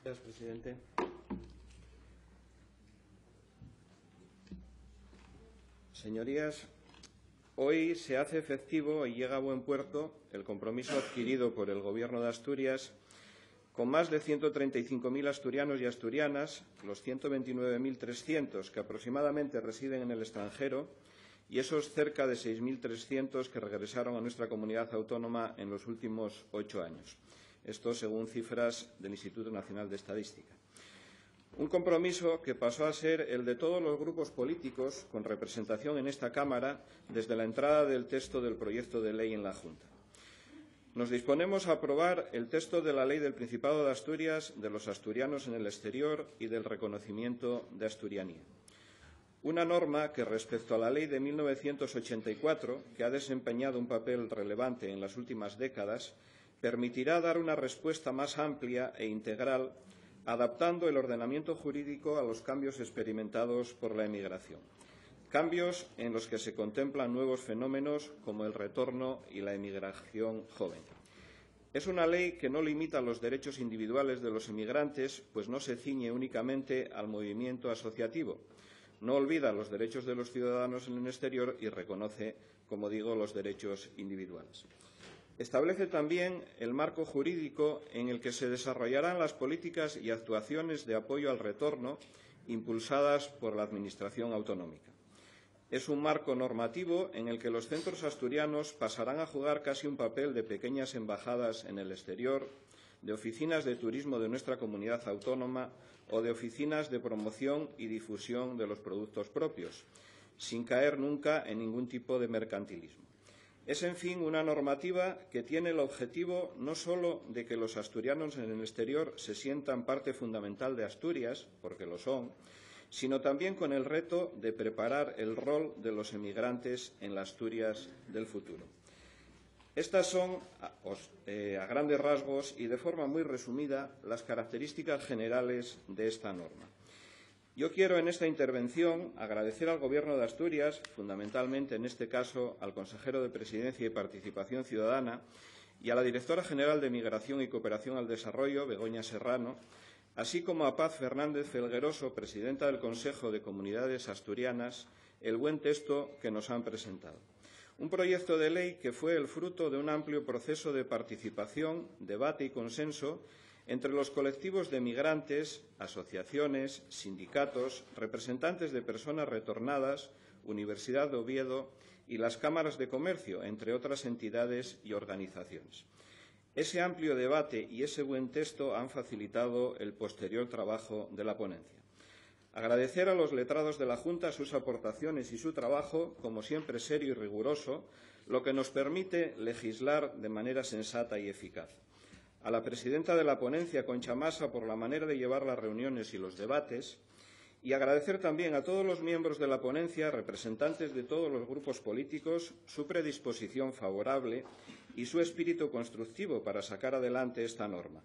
Gracias, presidente. Señorías, hoy se hace efectivo y llega a buen puerto el compromiso adquirido por el Gobierno de Asturias con más de 135.000 asturianos y asturianas, los 129.300 que aproximadamente residen en el extranjero y esos cerca de 6.300 que regresaron a nuestra comunidad autónoma en los últimos 8 años. Esto según cifras del Instituto Nacional de Estadística. Un compromiso que pasó a ser el de todos los grupos políticos con representación en esta Cámara desde la entrada del texto del proyecto de ley en la Junta. Nos disponemos a aprobar el texto de la Ley del Principado de Asturias, de los asturianos en el exterior y del reconocimiento de asturianía. Una norma que, respecto a la Ley de 1984, que ha desempeñado un papel relevante en las últimas décadas, permitirá dar una respuesta más amplia e integral, adaptando el ordenamiento jurídico a los cambios experimentados por la emigración. Cambios en los que se contemplan nuevos fenómenos como el retorno y la emigración joven. Es una ley que no limita los derechos individuales de los emigrantes, pues no se ciñe únicamente al movimiento asociativo. No olvida los derechos de los ciudadanos en el exterior y reconoce, como digo, los derechos individuales. Establece también el marco jurídico en el que se desarrollarán las políticas y actuaciones de apoyo al retorno impulsadas por la Administración autonómica. Es un marco normativo en el que los centros asturianos pasarán a jugar casi un papel de pequeñas embajadas en el exterior, de oficinas de turismo de nuestra comunidad autónoma o de oficinas de promoción y difusión de los productos propios, sin caer nunca en ningún tipo de mercantilismo. Es, en fin, una normativa que tiene el objetivo no solo de que los asturianos en el exterior se sientan parte fundamental de Asturias, porque lo son, sino también con el reto de preparar el rol de los emigrantes en la Asturias del futuro. Estas son, a grandes rasgos y de forma muy resumida, las características generales de esta norma. Yo quiero en esta intervención agradecer al Gobierno de Asturias, fundamentalmente en este caso al consejero de Presidencia y Participación Ciudadana y a la directora general de Migración y Cooperación al Desarrollo, Begoña Serrano, así como a Paz Fernández Felgueroso, presidenta del Consejo de Comunidades Asturianas, el buen texto que nos han presentado. Un proyecto de ley que fue el fruto de un amplio proceso de participación, debate y consenso entre los colectivos de migrantes, asociaciones, sindicatos, representantes de personas retornadas, Universidad de Oviedo y las cámaras de comercio, entre otras entidades y organizaciones. Ese amplio debate y ese buen texto han facilitado el posterior trabajo de la ponencia. Agradecer a los letrados de la Junta sus aportaciones y su trabajo, como siempre serio y riguroso, lo que nos permite legislar de manera sensata y eficaz. A la presidenta de la ponencia, Concha Masa, por la manera de llevar las reuniones y los debates, y agradecer también a todos los miembros de la ponencia, representantes de todos los grupos políticos, su predisposición favorable y su espíritu constructivo para sacar adelante esta norma.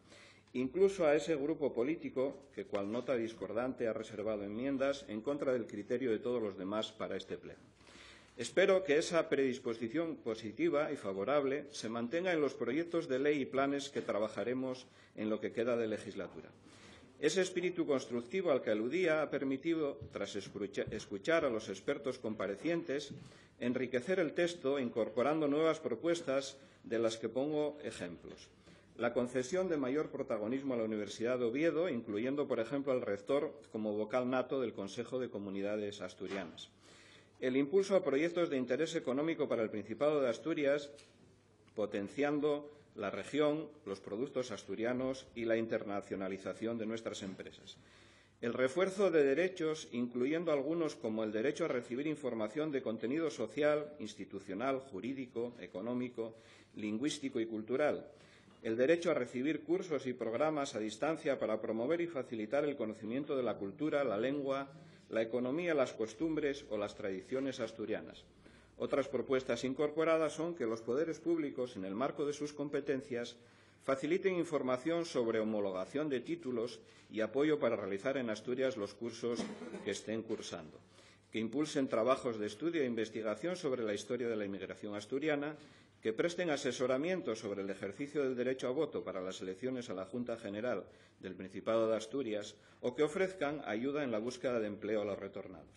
Incluso a ese grupo político que, cual nota discordante, ha reservado enmiendas en contra del criterio de todos los demás para este pleno. Espero que esa predisposición positiva y favorable se mantenga en los proyectos de ley y planes que trabajaremos en lo que queda de legislatura. Ese espíritu constructivo al que aludía ha permitido, tras escuchar a los expertos comparecientes, enriquecer el texto incorporando nuevas propuestas de las que pongo ejemplos. La concesión de mayor protagonismo a la Universidad de Oviedo, incluyendo, por ejemplo, al rector como vocal nato del Consejo de Comunidades Asturianas. El impulso a proyectos de interés económico para el Principado de Asturias, potenciando la región, los productos asturianos y la internacionalización de nuestras empresas. El refuerzo de derechos, incluyendo algunos como el derecho a recibir información de contenido social, institucional, jurídico, económico, lingüístico y cultural. El derecho a recibir cursos y programas a distancia para promover y facilitar el conocimiento de la cultura, la lengua, la economía, las costumbres o las tradiciones asturianas. Otras propuestas incorporadas son que los poderes públicos, en el marco de sus competencias, faciliten información sobre homologación de títulos y apoyo para realizar en Asturias los cursos que estén cursando, que impulsen trabajos de estudio e investigación sobre la historia de la inmigración asturiana que presten asesoramiento sobre el ejercicio del derecho a voto para las elecciones a la Junta General del Principado de Asturias o que ofrezcan ayuda en la búsqueda de empleo a los retornados.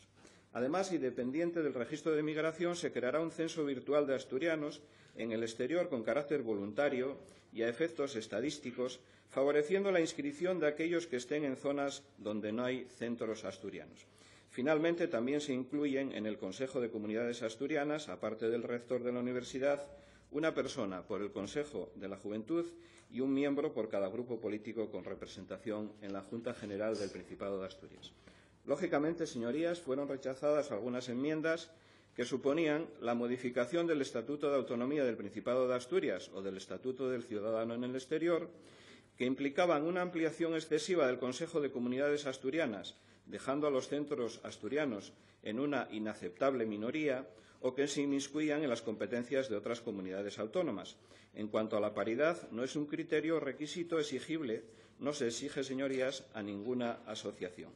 Además, y dependiente del registro de migración, se creará un censo virtual de asturianos en el exterior con carácter voluntario y a efectos estadísticos, favoreciendo la inscripción de aquellos que estén en zonas donde no hay centros asturianos. Finalmente, también se incluyen en el Consejo de Comunidades Asturianas, aparte del rector de la universidad, una persona por el Consejo de la Juventud y un miembro por cada grupo político con representación en la Junta General del Principado de Asturias. Lógicamente, señorías, fueron rechazadas algunas enmiendas que suponían la modificación del Estatuto de Autonomía del Principado de Asturias o del Estatuto del Ciudadano en el Exterior, que implicaban una ampliación excesiva del Consejo de Comunidades Asturianas, dejando a los centros asturianos en una inaceptable minoría, o que se inmiscuían en las competencias de otras comunidades autónomas. En cuanto a la paridad, no es un criterio o requisito exigible, no se exige, señorías, a ninguna asociación.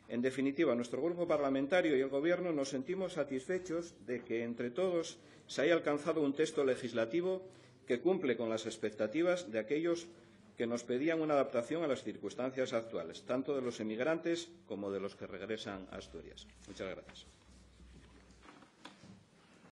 En definitiva, nuestro grupo parlamentario y el Gobierno nos sentimos satisfechos de que, entre todos, se haya alcanzado un texto legislativo que cumple con las expectativas de aquellos que nos pedían una adaptación a las circunstancias actuales, tanto de los emigrantes como de los que regresan a Asturias. Muchas gracias.